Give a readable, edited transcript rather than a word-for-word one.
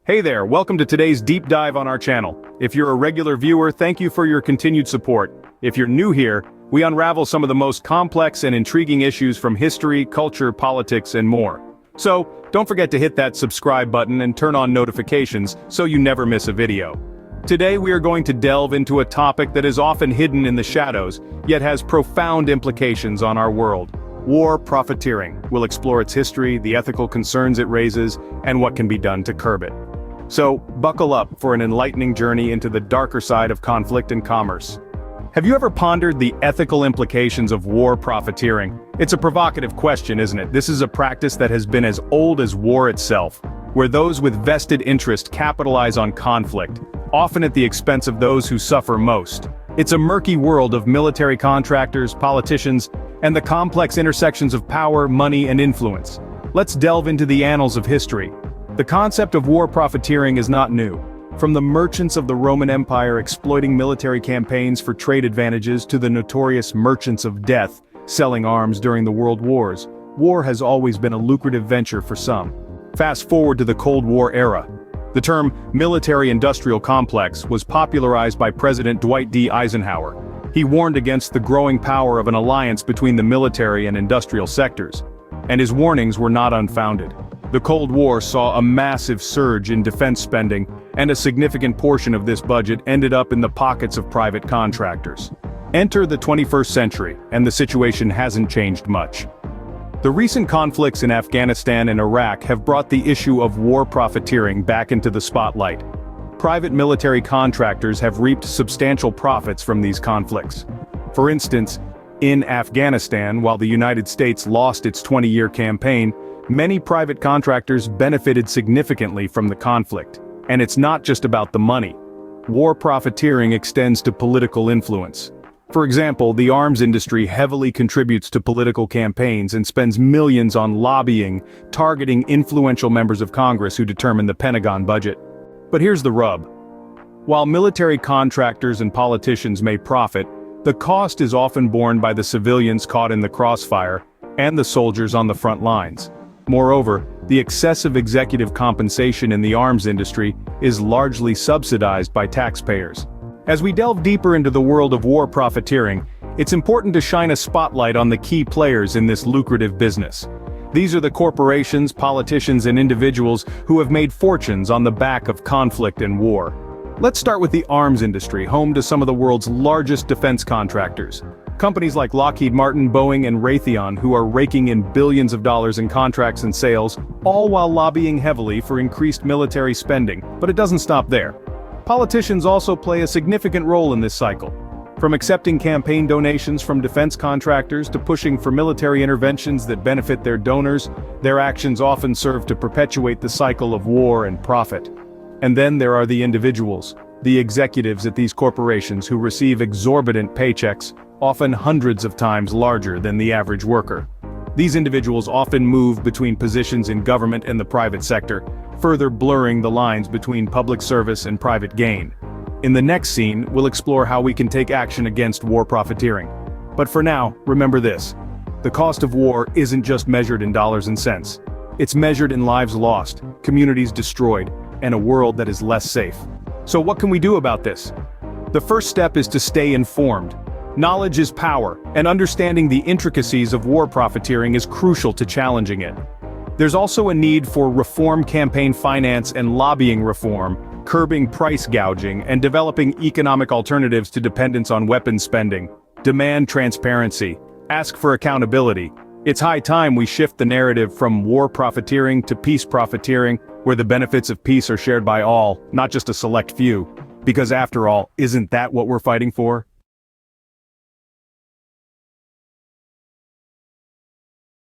Hey there, welcome to today's deep dive on our channel. If you're a regular viewer, thank you for your continued support. If you're new here, we unravel some of the most complex and intriguing issues from history, culture, politics, and more. So, don't forget to hit that subscribe button and turn on notifications so you never miss a video. Today we are going to delve into a topic that is often hidden in the shadows, yet has profound implications on our world. War Profiteering. We'll explore its history, the ethical concerns it raises, and what can be done to curb it. So, buckle up for an enlightening journey into the darker side of conflict and commerce. Have you ever pondered the ethical implications of war profiteering? It's a provocative question, isn't it? This is a practice that has been as old as war itself, where those with vested interest capitalize on conflict, often at the expense of those who suffer most. It's a murky world of military contractors, politicians, and the complex intersections of power, money, and influence. Let's delve into the annals of history. The concept of war profiteering is not new. From the merchants of the Roman Empire exploiting military campaigns for trade advantages to the notorious merchants of death selling arms during the World Wars, war has always been a lucrative venture for some. Fast forward to the Cold War era. The term military-industrial complex was popularized by President Dwight D. Eisenhower. He warned against the growing power of an alliance between the military and industrial sectors. And his warnings were not unfounded. The Cold War saw a massive surge in defense spending, and a significant portion of this budget ended up in the pockets of private contractors. Enter the 21st century, and the situation hasn't changed much. The recent conflicts in Afghanistan and Iraq have brought the issue of war profiteering back into the spotlight. Private military contractors have reaped substantial profits from these conflicts. For instance, in Afghanistan, while the United States lost its 20-year campaign, many private contractors benefited significantly from the conflict. And it's not just about the money. War profiteering extends to political influence. For example, the arms industry heavily contributes to political campaigns and spends millions on lobbying, targeting influential members of Congress who determine the Pentagon budget. But here's the rub. While military contractors and politicians may profit, the cost is often borne by the civilians caught in the crossfire and the soldiers on the front lines. Moreover, the excessive executive compensation in the arms industry is largely subsidized by taxpayers. As we delve deeper into the world of war profiteering, it's important to shine a spotlight on the key players in this lucrative business. These are the corporations, politicians, and individuals who have made fortunes on the back of conflict and war. Let's start with the arms industry, home to some of the world's largest defense contractors. Companies like Lockheed Martin, Boeing, and Raytheon, who are raking in billions of dollars in contracts and sales, all while lobbying heavily for increased military spending. But it doesn't stop there. Politicians also play a significant role in this cycle. From accepting campaign donations from defense contractors to pushing for military interventions that benefit their donors, their actions often serve to perpetuate the cycle of war and profit. And then there are the individuals, the executives at these corporations who receive exorbitant paychecks, often hundreds of times larger than the average worker. These individuals often move between positions in government and the private sector, further blurring the lines between public service and private gain. In the next scene, we'll explore how we can take action against war profiteering. But for now, remember this. The cost of war isn't just measured in dollars and cents. It's measured in lives lost, communities destroyed, and a world that is less safe. So what can we do about this? The first step is to stay informed. Knowledge is power, and understanding the intricacies of war profiteering is crucial to challenging it. There's also a need for reform campaign finance and lobbying reform, curbing price gouging, and developing economic alternatives to dependence on weapons spending. Demand transparency. Ask for accountability. It's high time we shift the narrative from war profiteering to peace profiteering, where the benefits of peace are shared by all, not just a select few. Because after all, isn't that what we're fighting for?